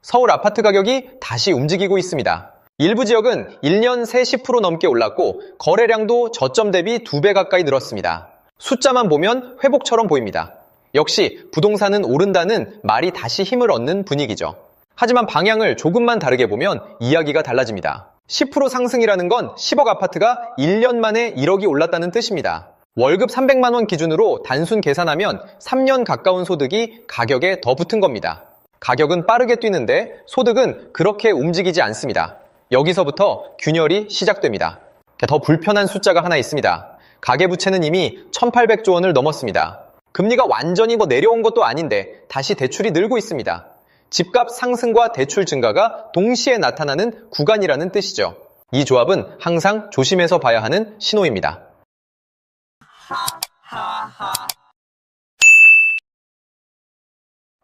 서울 아파트 가격이 다시 움직이고 있습니다. 일부 지역은 1년 새 10% 넘게 올랐고 거래량도 저점 대비 2배 가까이 늘었습니다. 숫자만 보면 회복처럼 보입니다. 역시 부동산은 오른다는 말이 다시 힘을 얻는 분위기죠. 하지만 방향을 조금만 다르게 보면 이야기가 달라집니다. 10% 상승이라는 건 10억 아파트가 1년 만에 1억이 올랐다는 뜻입니다. 월급 300만 원 기준으로 단순 계산하면 3년 가까운 소득이 가격에 더 붙은 겁니다. 가격은 빠르게 뛰는데 소득은 그렇게 움직이지 않습니다. 여기서부터 균열이 시작됩니다. 더 불편한 숫자가 하나 있습니다. 가계부채는 이미 1,800조 원을 넘었습니다. 금리가 완전히 내려온 것도 아닌데 다시 대출이 늘고 있습니다. 집값 상승과 대출 증가가 동시에 나타나는 구간이라는 뜻이죠. 이 조합은 항상 조심해서 봐야 하는 신호입니다.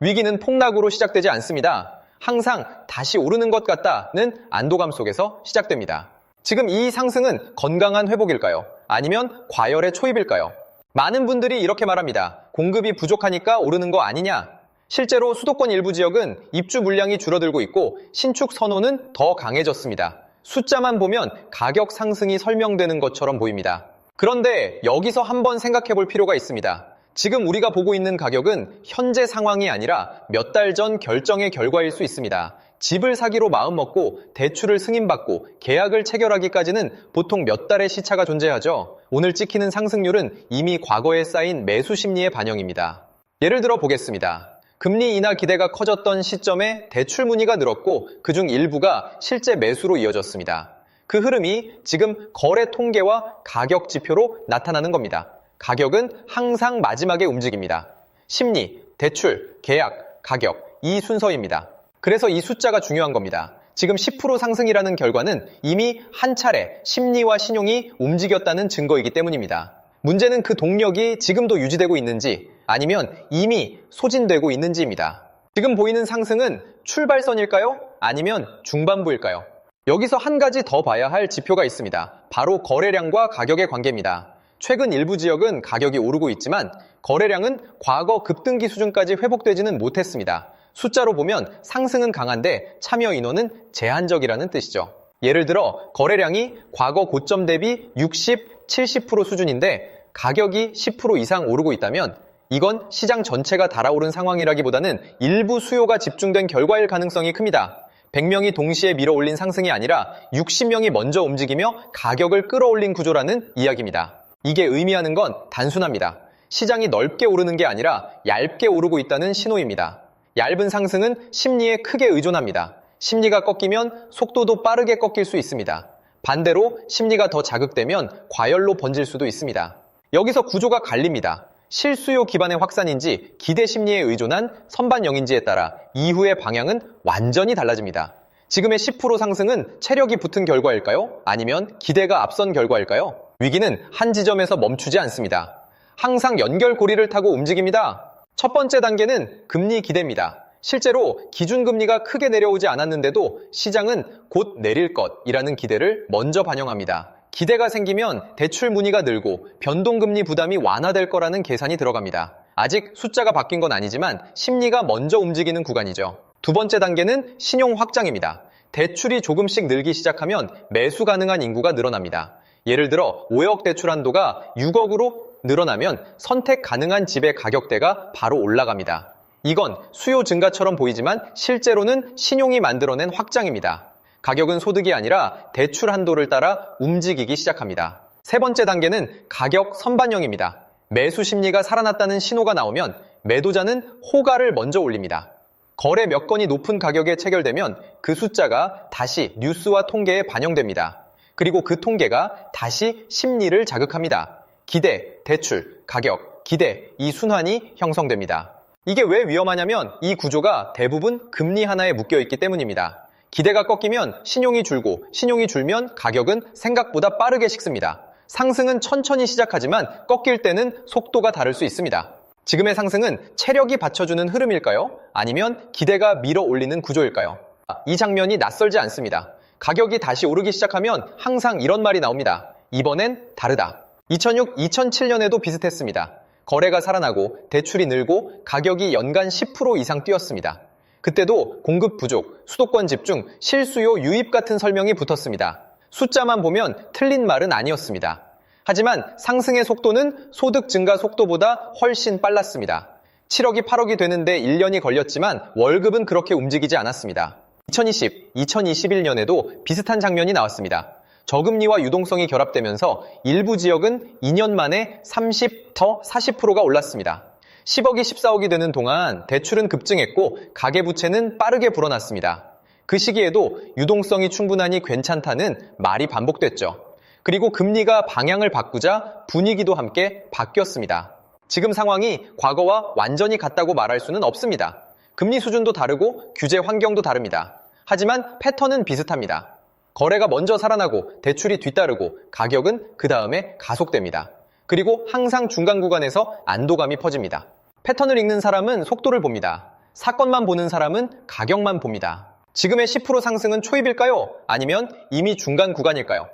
위기는 폭락으로 시작되지 않습니다. 항상 다시 오르는 것 같다는 안도감 속에서 시작됩니다. 지금 이 상승은 건강한 회복일까요? 아니면 과열의 초입일까요? 많은 분들이 이렇게 말합니다. 공급이 부족하니까 오르는 거 아니냐? 실제로 수도권 일부 지역은 입주 물량이 줄어들고 있고 신축 선호는 더 강해졌습니다. 숫자만 보면 가격 상승이 설명되는 것처럼 보입니다. 그런데 여기서 한번 생각해 볼 필요가 있습니다. 지금 우리가 보고 있는 가격은 현재 상황이 아니라 몇 달 전 결정의 결과일 수 있습니다. 집을 사기로 마음먹고 대출을 승인받고 계약을 체결하기까지는 보통 몇 달의 시차가 존재하죠. 오늘 찍히는 상승률은 이미 과거에 쌓인 매수 심리의 반영입니다. 예를 들어 보겠습니다. 금리 인하 기대가 커졌던 시점에 대출 문의가 늘었고 그중 일부가 실제 매수로 이어졌습니다. 그 흐름이 지금 거래 통계와 가격 지표로 나타나는 겁니다. 가격은 항상 마지막에 움직입니다. 심리, 대출, 계약, 가격, 이 순서입니다. 그래서 이 숫자가 중요한 겁니다. 지금 10% 상승이라는 결과는 이미 한 차례 심리와 신용이 움직였다는 증거이기 때문입니다. 문제는 그 동력이 지금도 유지되고 있는지 아니면 이미 소진되고 있는지입니다. 지금 보이는 상승은 출발선일까요? 아니면 중반부일까요? 여기서 한 가지 더 봐야 할 지표가 있습니다. 바로 거래량과 가격의 관계입니다. 최근 일부 지역은 가격이 오르고 있지만 거래량은 과거 급등기 수준까지 회복되지는 못했습니다. 숫자로 보면 상승은 강한데 참여 인원은 제한적이라는 뜻이죠. 예를 들어 거래량이 과거 고점 대비 60, 70% 수준인데 가격이 10% 이상 오르고 있다면 이건 시장 전체가 달아오른 상황이라기보다는 일부 수요가 집중된 결과일 가능성이 큽니다. 100명이 동시에 밀어올린 상승이 아니라 60명이 먼저 움직이며 가격을 끌어올린 구조라는 이야기입니다. 이게 의미하는 건 단순합니다. 시장이 넓게 오르는 게 아니라 얇게 오르고 있다는 신호입니다. 얇은 상승은 심리에 크게 의존합니다. 심리가 꺾이면 속도도 빠르게 꺾일 수 있습니다. 반대로 심리가 더 자극되면 과열로 번질 수도 있습니다. 여기서 구조가 갈립니다. 실수요 기반의 확산인지 기대 심리에 의존한 선반영인지에 따라 이후의 방향은 완전히 달라집니다. 지금의 10% 상승은 체력이 붙은 결과일까요? 아니면 기대가 앞선 결과일까요? 위기는 한 지점에서 멈추지 않습니다. 항상 연결고리를 타고 움직입니다. 첫 번째 단계는 금리 기대입니다. 실제로 기준금리가 크게 내려오지 않았는데도 시장은 곧 내릴 것이라는 기대를 먼저 반영합니다. 기대가 생기면 대출 문의가 늘고 변동금리 부담이 완화될 거라는 계산이 들어갑니다. 아직 숫자가 바뀐 건 아니지만 심리가 먼저 움직이는 구간이죠. 두 번째 단계는 신용 확장입니다. 대출이 조금씩 늘기 시작하면 매수 가능한 인구가 늘어납니다. 예를 들어 5억 대출 한도가 6억으로 늘어나면 선택 가능한 집의 가격대가 바로 올라갑니다. 이건 수요 증가처럼 보이지만 실제로는 신용이 만들어낸 확장입니다. 가격은 소득이 아니라 대출 한도를 따라 움직이기 시작합니다. 세 번째 단계는 가격 선반영입니다. 매수 심리가 살아났다는 신호가 나오면 매도자는 호가를 먼저 올립니다. 거래 몇 건이 높은 가격에 체결되면 그 숫자가 다시 뉴스와 통계에 반영됩니다. 그리고 그 통계가 다시 심리를 자극합니다. 기대, 대출, 가격, 기대, 이 순환이 형성됩니다. 이게 왜 위험하냐면 이 구조가 대부분 금리 하나에 묶여있기 때문입니다. 기대가 꺾이면 신용이 줄고 신용이 줄면 가격은 생각보다 빠르게 식습니다. 상승은 천천히 시작하지만 꺾일 때는 속도가 다를 수 있습니다. 지금의 상승은 체력이 받쳐주는 흐름일까요? 아니면 기대가 밀어 올리는 구조일까요? 이 장면이 낯설지 않습니다. 가격이 다시 오르기 시작하면 항상 이런 말이 나옵니다. 이번엔 다르다. 2006, 2007년에도 비슷했습니다. 거래가 살아나고 대출이 늘고 가격이 연간 10% 이상 뛰었습니다. 그때도 공급 부족, 수도권 집중, 실수요 유입 같은 설명이 붙었습니다. 숫자만 보면 틀린 말은 아니었습니다. 하지만 상승의 속도는 소득 증가 속도보다 훨씬 빨랐습니다. 7억이 8억이 되는데 1년이 걸렸지만 월급은 그렇게 움직이지 않았습니다. 2020, 2021년에도 비슷한 장면이 나왔습니다. 저금리와 유동성이 결합되면서 일부 지역은 2년 만에 40%가 올랐습니다. 10억이 14억이 되는 동안 대출은 급증했고 가계부채는 빠르게 불어났습니다. 그 시기에도 유동성이 충분하니 괜찮다는 말이 반복됐죠. 그리고 금리가 방향을 바꾸자 분위기도 함께 바뀌었습니다. 지금 상황이 과거와 완전히 같다고 말할 수는 없습니다. 금리 수준도 다르고 규제 환경도 다릅니다. 하지만 패턴은 비슷합니다. 거래가 먼저 살아나고 대출이 뒤따르고 가격은 그 다음에 가속됩니다. 그리고 항상 중간 구간에서 안도감이 퍼집니다. 패턴을 읽는 사람은 속도를 봅니다. 사건만 보는 사람은 가격만 봅니다. 지금의 10% 상승은 초입일까요? 아니면 이미 중간 구간일까요?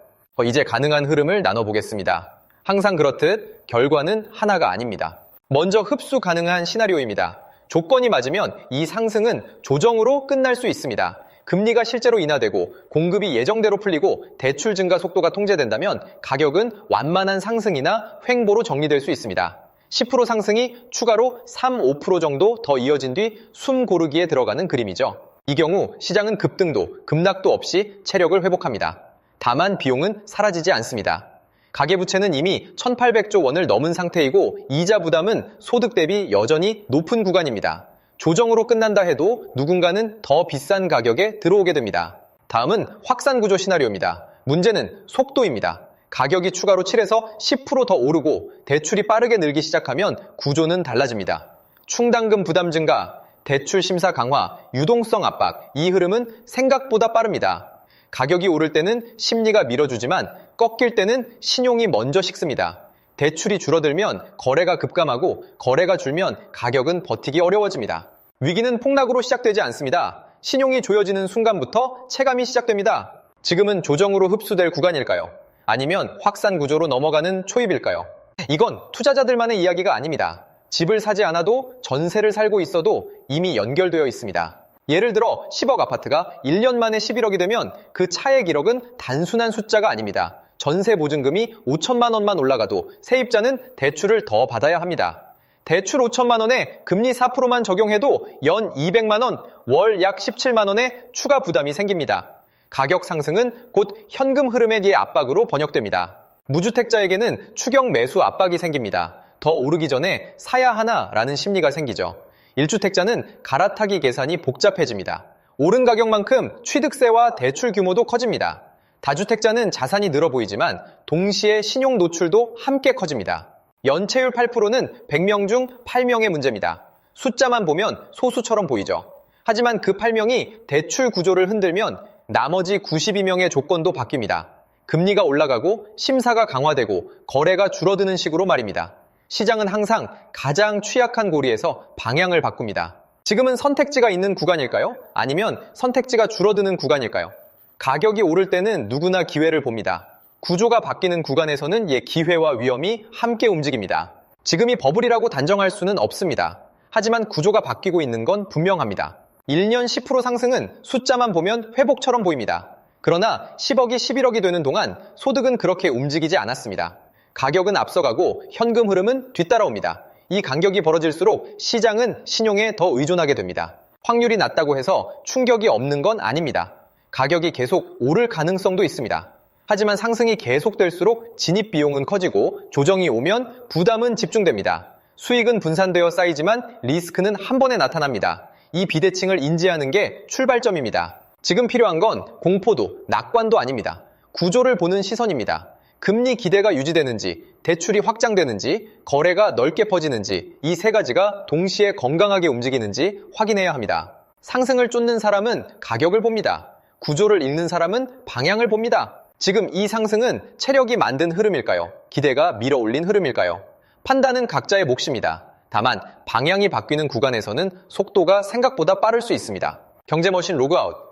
이제 가능한 흐름을 나눠보겠습니다. 항상 그렇듯 결과는 하나가 아닙니다. 먼저 흡수 가능한 시나리오입니다. 조건이 맞으면 이 상승은 조정으로 끝날 수 있습니다. 금리가 실제로 인하되고 공급이 예정대로 풀리고 대출 증가 속도가 통제된다면 가격은 완만한 상승이나 횡보로 정리될 수 있습니다. 10% 상승이 추가로 3, 5% 정도 더 이어진 뒤 숨 고르기에 들어가는 그림이죠. 이 경우 시장은 급등도 급락도 없이 체력을 회복합니다. 다만 비용은 사라지지 않습니다. 가계부채는 이미 1,800조 원을 넘은 상태이고 이자 부담은 소득 대비 여전히 높은 구간입니다. 조정으로 끝난다 해도 누군가는 더 비싼 가격에 들어오게 됩니다. 다음은 확산 구조 시나리오입니다. 문제는 속도입니다. 가격이 추가로 7에서 10% 더 오르고 대출이 빠르게 늘기 시작하면 구조는 달라집니다. 충당금 부담 증가, 대출 심사 강화, 유동성 압박, 이 흐름은 생각보다 빠릅니다. 가격이 오를 때는 심리가 밀어주지만 꺾일 때는 신용이 먼저 식습니다. 대출이 줄어들면 거래가 급감하고 거래가 줄면 가격은 버티기 어려워집니다. 위기는 폭락으로 시작되지 않습니다. 신용이 조여지는 순간부터 체감이 시작됩니다. 지금은 조정으로 흡수될 구간일까요? 아니면 확산 구조로 넘어가는 초입일까요? 이건 투자자들만의 이야기가 아닙니다. 집을 사지 않아도 전세를 살고 있어도 이미 연결되어 있습니다. 예를 들어 10억 아파트가 1년 만에 11억이 되면 그 차액 1억은 단순한 숫자가 아닙니다. 전세 보증금이 5천만 원만 올라가도 세입자는 대출을 더 받아야 합니다. 대출 5천만 원에 금리 4%만 적용해도 연 200만 원, 월 약 17만 원의 추가 부담이 생깁니다. 가격 상승은 곧 현금 흐름에 대해 압박으로 번역됩니다. 무주택자에게는 추경 매수 압박이 생깁니다. 더 오르기 전에 사야 하나라는 심리가 생기죠. 1주택자는 갈아타기 계산이 복잡해집니다. 오른 가격만큼 취득세와 대출 규모도 커집니다. 다주택자는 자산이 늘어 보이지만 동시에 신용 노출도 함께 커집니다. 연체율 8%는 100명 중 8명의 문제입니다. 숫자만 보면 소수처럼 보이죠. 하지만 그 8명이 대출 구조를 흔들면 나머지 92명의 조건도 바뀝니다. 금리가 올라가고 심사가 강화되고 거래가 줄어드는 식으로 말입니다. 시장은 항상 가장 취약한 고리에서 방향을 바꿉니다. 지금은 선택지가 있는 구간일까요? 아니면 선택지가 줄어드는 구간일까요? 가격이 오를 때는 누구나 기회를 봅니다. 구조가 바뀌는 구간에서는 기회와 위험이 함께 움직입니다. 지금이 버블이라고 단정할 수는 없습니다. 하지만 구조가 바뀌고 있는 건 분명합니다. 1년 10% 상승은 숫자만 보면 회복처럼 보입니다. 그러나 10억이 11억이 되는 동안 소득은 그렇게 움직이지 않았습니다. 가격은 앞서가고 현금 흐름은 뒤따라옵니다. 이 간격이 벌어질수록 시장은 신용에 더 의존하게 됩니다. 확률이 낮다고 해서 충격이 없는 건 아닙니다. 가격이 계속 오를 가능성도 있습니다. 하지만 상승이 계속될수록 진입 비용은 커지고 조정이 오면 부담은 집중됩니다. 수익은 분산되어 쌓이지만 리스크는 한 번에 나타납니다. 이 비대칭을 인지하는 게 출발점입니다. 지금 필요한 건 공포도 낙관도 아닙니다. 구조를 보는 시선입니다. 금리 기대가 유지되는지, 대출이 확장되는지, 거래가 넓게 퍼지는지 이 세 가지가 동시에 건강하게 움직이는지 확인해야 합니다. 상승을 쫓는 사람은 가격을 봅니다. 구조를 읽는 사람은 방향을 봅니다. 지금 이 상승은 체력이 만든 흐름일까요? 기대가 밀어올린 흐름일까요? 판단은 각자의 몫입니다. 다만 방향이 바뀌는 구간에서는 속도가 생각보다 빠를 수 있습니다. 경제머신 로그아웃.